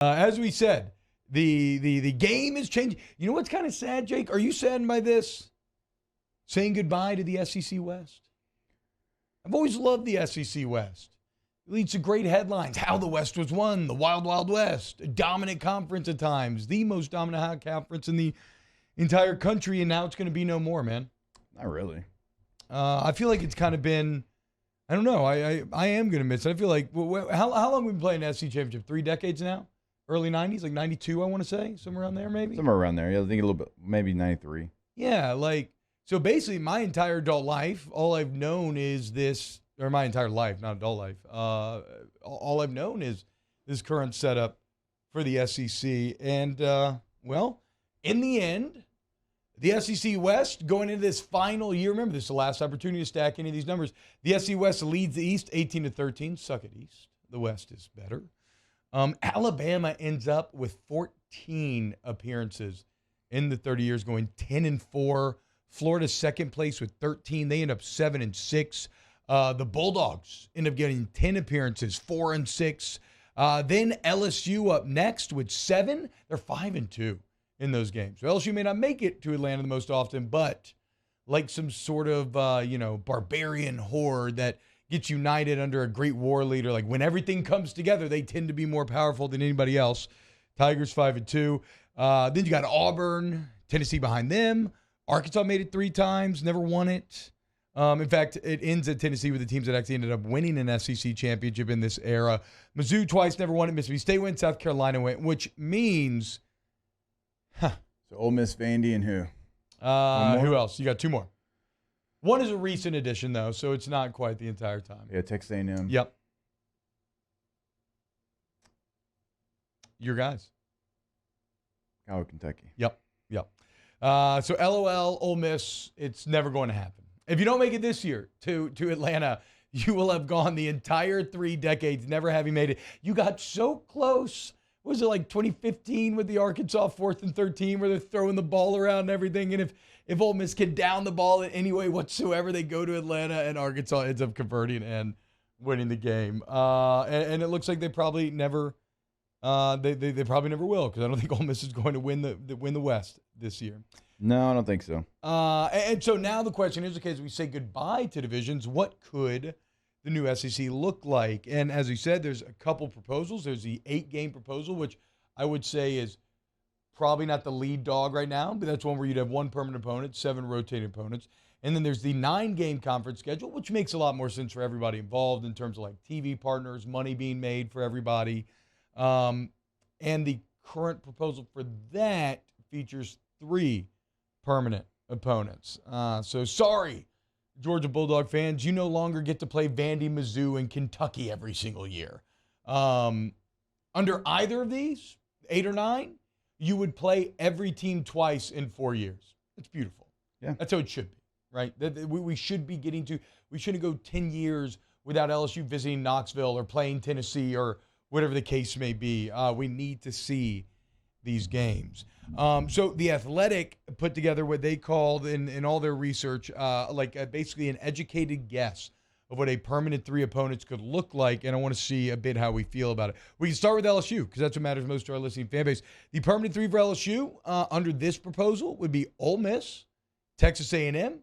As we said, the game is changing. You know what's kind of sad, Jake? Are you saddened by this? Saying goodbye to the SEC West? I've always loved the SEC West. It leads to great headlines. How the West was won, the Wild Wild West, a dominant conference at times, the most dominant conference in the entire country, and now it's going to be no more, man. Not really. I feel like it's kind of been, I don't know, I am going to miss it. I feel like, how long have we been playing the SEC Championship? 3 decades now? Early 90s, like 92, I want to say, somewhere around there maybe? Somewhere around there. Yeah, I think a little bit, maybe 93. Yeah, like, so basically my entire adult life, all I've known is this, or my entire life, not adult life, all I've known is this current setup for the SEC. And, well, in the end, the SEC West going into this final year, remember this is the last opportunity to stack any of these numbers. The SEC West leads the East 18-13. Suck it, East. The West is better. Alabama ends up with 14 appearances in the 30 years, going 10-4. Florida's second place with 13. They end up 7-6. The Bulldogs end up getting 10 appearances, 4-6. Then LSU up next with 7. They're 5-2 in those games. So LSU may not make it to Atlanta the most often, but like some sort of barbarian horde that gets united under a great war leader. Like when everything comes together, they tend to be more powerful than anybody else. Tigers 5-2. Then you got Auburn, Tennessee behind them. Arkansas made it 3 times, never won it. In fact, it ends at Tennessee with the teams that actually ended up winning an SEC championship in this era. Mizzou twice, never won it. Mississippi State went, South Carolina went, which means, So Ole Miss, Vandy, and who? Who else? You got 2 more. One is a recent addition, though, so it's not quite the entire time. Yeah, Texas A&M. Yep. Your guys. Oh, Kentucky. Yep. So LOL, Ole Miss, it's never going to happen. If you don't make it this year to Atlanta, you will have gone the entire 3 decades never having made it. You got so close. Was it like 2015 with the Arkansas 4th and 13 where they're throwing the ball around and everything? And if Ole Miss can down the ball in any way whatsoever, they go to Atlanta and Arkansas ends up converting and winning the game. And it looks like they probably never they probably never will, because I don't think Ole Miss is going to win the West this year. No, I don't think so. And so now the question is, okay, as we say goodbye to divisions, what could the new SEC look like? And as we said, there's a couple proposals. There's the 8-game proposal, which I would say is probably not the lead dog right now, but that's one where you'd have 1 permanent opponent, 7 rotating opponents. And then there's the 9-game conference schedule, which makes a lot more sense for everybody involved in terms of like TV partners, money being made for everybody. And the current proposal for that features 3 permanent opponents. So sorry, Georgia Bulldog fans, you no longer get to play Vandy, Mizzou, and Kentucky every single year. Under either of these, 8 or 9, you would play every team twice in 4 years. It's beautiful. Yeah. That's how it should be, right? We should be getting to, we shouldn't go 10 years without LSU visiting Knoxville or playing Tennessee or whatever the case may be. We need to see these games. So the Athletic put together what they called in all their research, basically an educated guess of what a permanent 3 opponents could look like, and I want to see a bit how we feel about it. We can start with LSU, because that's what matters most to our listening fan base. The permanent 3 for LSU under this proposal would be Ole Miss, Texas A&M,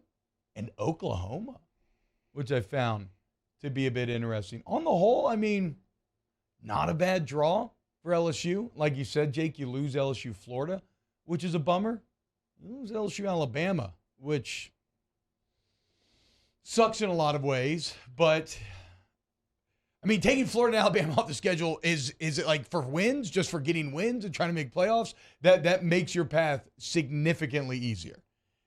and Oklahoma, which I found to be a bit interesting. On the whole, I mean, not a bad draw for LSU. Like you said, Jake, you lose LSU Florida, which is a bummer. You lose LSU Alabama, which sucks in a lot of ways. But, I mean, taking Florida and Alabama off the schedule, is it like for wins, just for getting wins and trying to make playoffs? That makes your path significantly easier.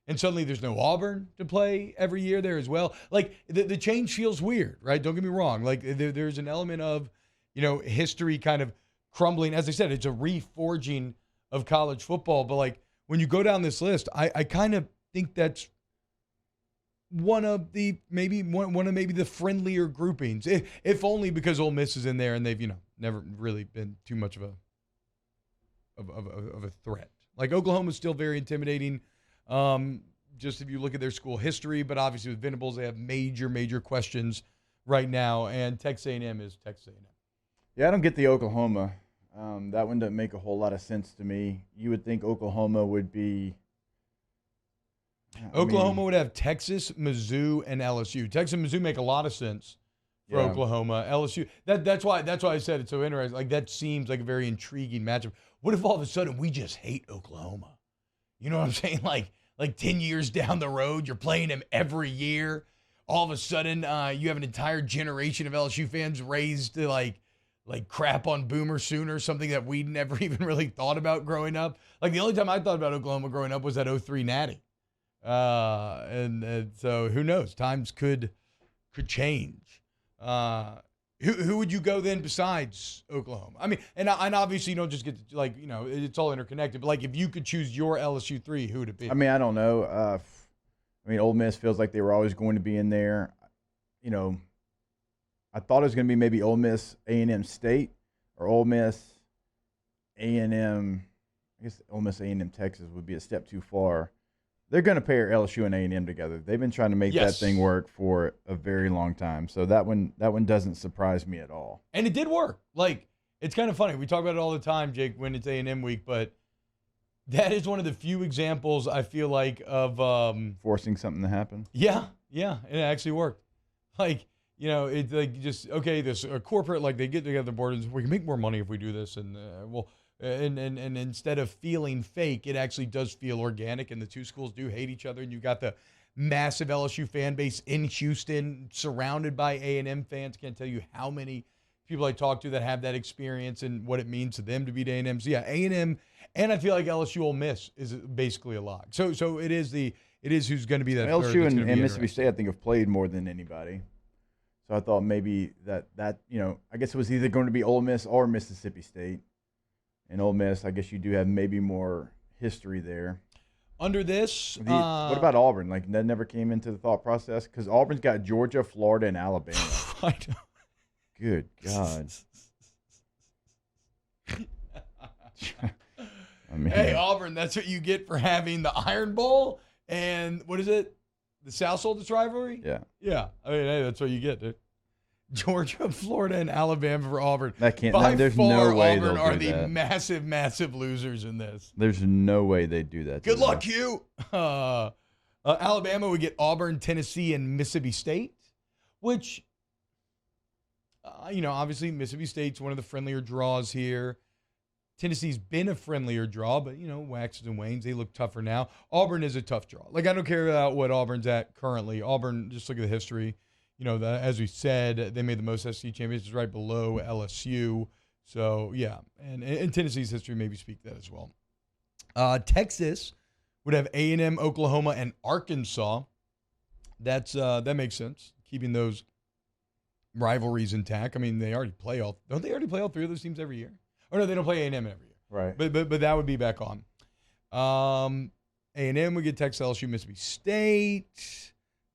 And suddenly there's no Auburn to play every year there as well. Like, the change feels weird, right? Don't get me wrong. Like, there's an element of, history kind of crumbling. As I said, it's a reforging of college football. But, like, when you go down this list, I kind of think that's one of maybe the friendlier groupings, if only because Ole Miss is in there and they've, never really been too much of a threat. Like, Oklahoma's still very intimidating. Just if you look at their school history, but obviously with Venables, they have major questions right now, and Texas A&M is Texas A&M. Yeah, I don't get the Oklahoma That one doesn't make a whole lot of sense to me. You would think Oklahoma would be. Oklahoma would have Texas, Mizzou, and LSU. Texas and Mizzou make a lot of sense for Oklahoma. LSU. That's why I said it's so interesting. Like, that seems like a very intriguing matchup. What if all of a sudden we just hate Oklahoma? You know what I'm saying? Like 10 years down the road, you're playing them every year. All of a sudden, you have an entire generation of LSU fans raised to like crap on Boomer Sooner, something that we never even really thought about growing up. Like, the only time I thought about Oklahoma growing up was that 03 Natty. And so who knows? Times could change. Who would you go then besides Oklahoma? I mean, and obviously you don't just get to, like, you know, it's all interconnected. But like, if you could choose your LSU 3, who would it be? I mean, I don't know. I mean, Ole Miss feels like they were always going to be in there. You know, I thought it was going to be maybe Ole Miss A&M State or Ole Miss A&M. I guess Ole Miss A&M Texas would be a step too far. They're going to pair LSU and A&M together. They've been trying to make that thing work for a very long time. So that one doesn't surprise me at all. And it did work. Like, it's kind of funny. We talk about it all the time, Jake, when it's A&M week, but that is one of the few examples I feel like of forcing something to happen. Yeah, and it actually worked. Like, you know, it's like just this corporate, like, they get together board and we can make more money if we do this, and And instead of feeling fake, it actually does feel organic, and the two schools do hate each other, and you've got the massive LSU fan base in Houston surrounded by A&M fans. Can't tell you how many people I talk to that have that experience and what it means to them to beat A&M. So, yeah, A&M, and I feel like LSU Ole Miss is basically a lock. So it is who's going to be that LSU third and Mississippi State, I think, have played more than anybody. So I thought maybe that you know, I guess it was either going to be Ole Miss or Mississippi State. And Ole Miss, I guess you do have maybe more history there. Under this, what about Auburn? Like, that never came into the thought process? Because Auburn's got Georgia, Florida, and Alabama. I know. Good God. I mean, hey, Auburn, that's what you get for having the Iron Bowl and, what is it? The South Soldiers rivalry? Yeah. Yeah. I mean, hey, that's what you get, dude. Georgia, Florida, and Alabama for Auburn. That can't. By there's far, no way Auburn they'll are do the that. massive, massive losers in this. There's no way they'd do that. Good luck, you. Alabama would get Auburn, Tennessee, and Mississippi State, which, you know, obviously Mississippi State's one of the friendlier draws here. Tennessee's been a friendlier draw, but, you know, waxes and wanes. They look tougher now. Auburn is a tough draw. Like, I don't care about what Auburn's at currently. Auburn, just look at the history. You know, as we said, they made the most SEC championships right below LSU. So, yeah. And Tennessee's history maybe speak to that as well. Texas would have A&M, Oklahoma, and Arkansas. That makes sense, keeping those rivalries intact. I mean, don't they already play all three of those teams every year? Or no, they don't play A&M every year. Right. But that would be back on. A&M would get Texas, LSU, Mississippi State.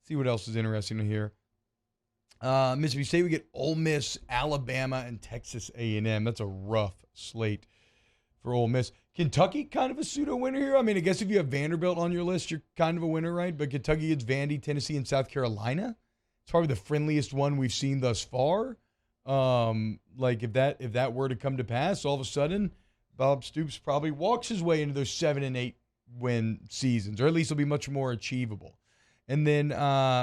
See what else is interesting here. Mississippi State would get Ole Miss, Alabama, and Texas A&M. That's a rough slate for Ole Miss. Kentucky, kind of a pseudo winner here. I mean, I guess if you have Vanderbilt on your list, you're kind of a winner, right? But Kentucky gets Vandy, Tennessee, and South Carolina. It's probably the friendliest one we've seen thus far. Like, if that were to come to pass, all of a sudden, Bob Stoops probably walks his way into those 7 and 8 win seasons, or at least it'll be much more achievable. And then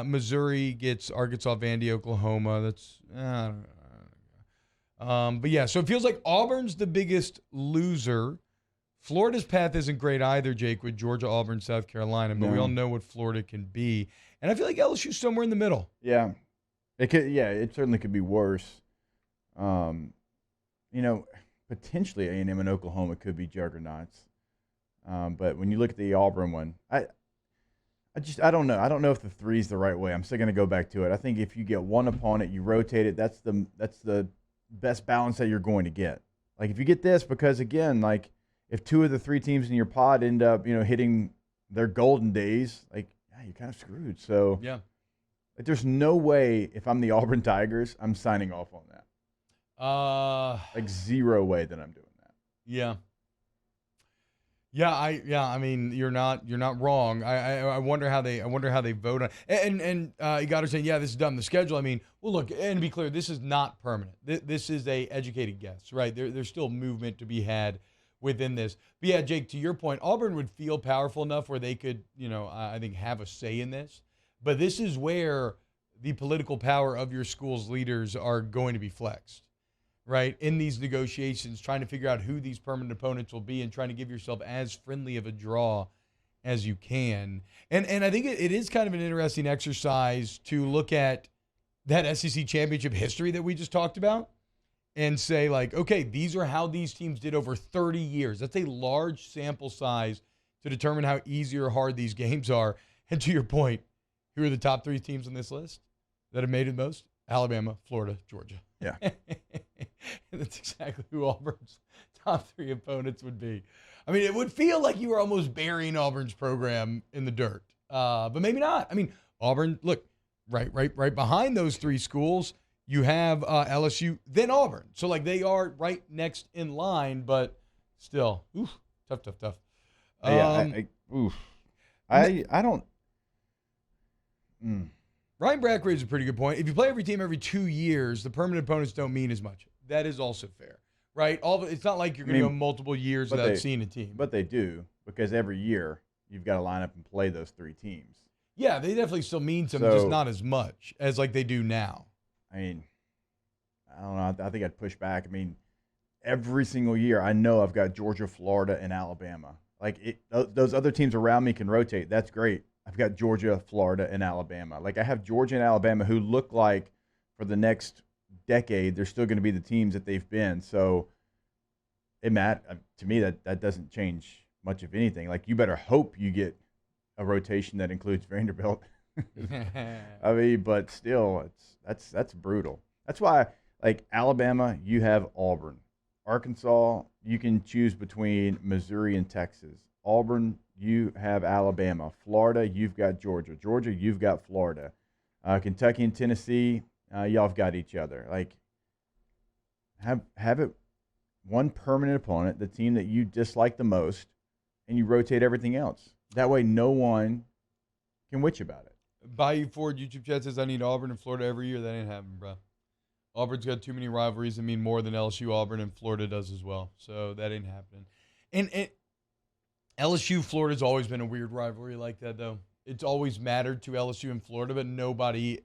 Missouri gets Arkansas, Vandy, Oklahoma. That's but yeah, so it feels like Auburn's the biggest loser. Florida's path isn't great either, Jake, with Georgia, Auburn, South Carolina, but we all know what Florida can be. And I feel like LSU's somewhere in the middle. Yeah. It could. Yeah, it certainly could be worse. You know, potentially A&M and Oklahoma could be juggernauts. But when you look at the Auburn one, I don't know. I don't know if the 3 is the right way. I'm still going to go back to it. I think if you get one opponent, you rotate it. That's the best balance that you're going to get. Like, if you get this, because again, like, if 2 of the 3 teams in your pod end up, you know, hitting their golden days, like, yeah, you're kind of screwed. So yeah, like, there's no way, if I'm the Auburn Tigers, I'm signing off on that. Like, zero way that I'm doing that. Yeah. I mean, you're not wrong. I wonder how they vote on. And you got to say, yeah, this is dumb. The schedule. I mean, well, look, and to be clear, this is not permanent. This is a educated guess, right? There's still movement to be had within this. But yeah, Jake, to your point, Auburn would feel powerful enough where they could, I think, have a say in this. But this is where the political power of your school's leaders are going to be flexed, right, in these negotiations, trying to figure out who these permanent opponents will be and trying to give yourself as friendly of a draw as you can. And I think it is kind of an interesting exercise to look at that SEC championship history that we just talked about and say, like, okay, these are how these teams did over 30 years. That's a large sample size to determine how easy or hard these games are. And to your point, who are the top 3 teams on this list that have made it most? Alabama, Florida, Georgia. Yeah. That's exactly who Auburn's top 3 opponents would be. I mean, it would feel like you were almost burying Auburn's program in the dirt, but maybe not. I mean, Auburn, look, right behind those 3 schools, you have LSU, then Auburn. So, like, they are right next in line, but still, tough. I don't. Ryan Brack raised a pretty good point. If you play every team every 2 years, the permanent opponents don't mean as much. That is also fair, right? It's not like you're going to go multiple years without seeing a team. But they do, because every year you've got to line up and play those 3 teams. Yeah, they definitely still mean something, just not as much as like they do now. I mean, I don't know. I think I'd push back. I mean, every single year I know I've got Georgia, Florida, and Alabama. Like, those other teams around me can rotate. That's great. I've got Georgia, Florida, and Alabama. Like, I have Georgia and Alabama who look like for the next decade they're still going to be the teams that they've been. So, to me, that doesn't change much of anything. Like, you better hope you get a rotation that includes Vanderbilt. I mean, but still, that's brutal. That's why, like, Alabama, you have Auburn. Arkansas, you can choose between Missouri and Texas. Auburn, you have Alabama. Florida, you've got Georgia. Georgia, you've got Florida. Kentucky and Tennessee, y'all have got each other. Like, have it one permanent opponent, the team that you dislike the most, and you rotate everything else. That way, no one can witch about it. Bayou Ford YouTube chat says, I need Auburn and Florida every year. That ain't happening, bro. Auburn's got too many rivalries that mean more than LSU, Auburn, and Florida does as well. So that ain't happening. And LSU, Florida's always been a weird rivalry like that, though. It's always mattered to LSU and Florida, but nobody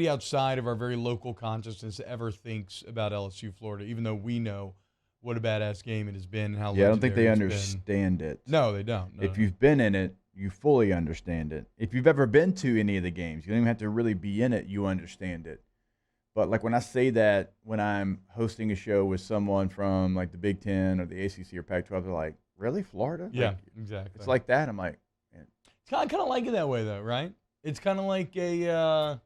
outside of our very local consciousness ever thinks about LSU, Florida, even though we know what a badass game it has been and how I don't think they legendary understand it. No, they don't. No. If you've been in it, you fully understand it. If you've ever been to any of the games, you don't even have to really be in it, you understand it. But, like, when I say that when I'm hosting a show with someone from, like, the Big Ten or the ACC or Pac-12, they're like, really, Florida? Yeah, like, exactly. It's like that. I'm like, man. It's kind of like it that way, though, right? It's kind of like it's kind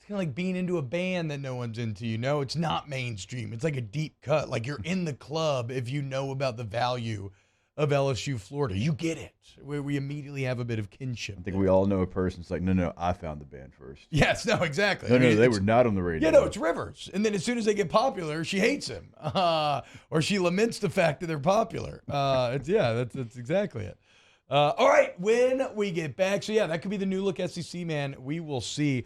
of like being into a band that no one's into, It's not mainstream. It's like a deep cut. Like, you're in the club if you know about the value of LSU, Florida. You get it. We immediately have a bit of kinship. I think we all know a person that's like, no, I found the band first. Yes, no, exactly. No, they were not on the radio. Yeah, no, it's Rivers. And then as soon as they get popular, she hates him. Or she laments the fact that they're popular. That's exactly it. All right, when we get back. So, yeah, that could be the new look SEC, man. We will see.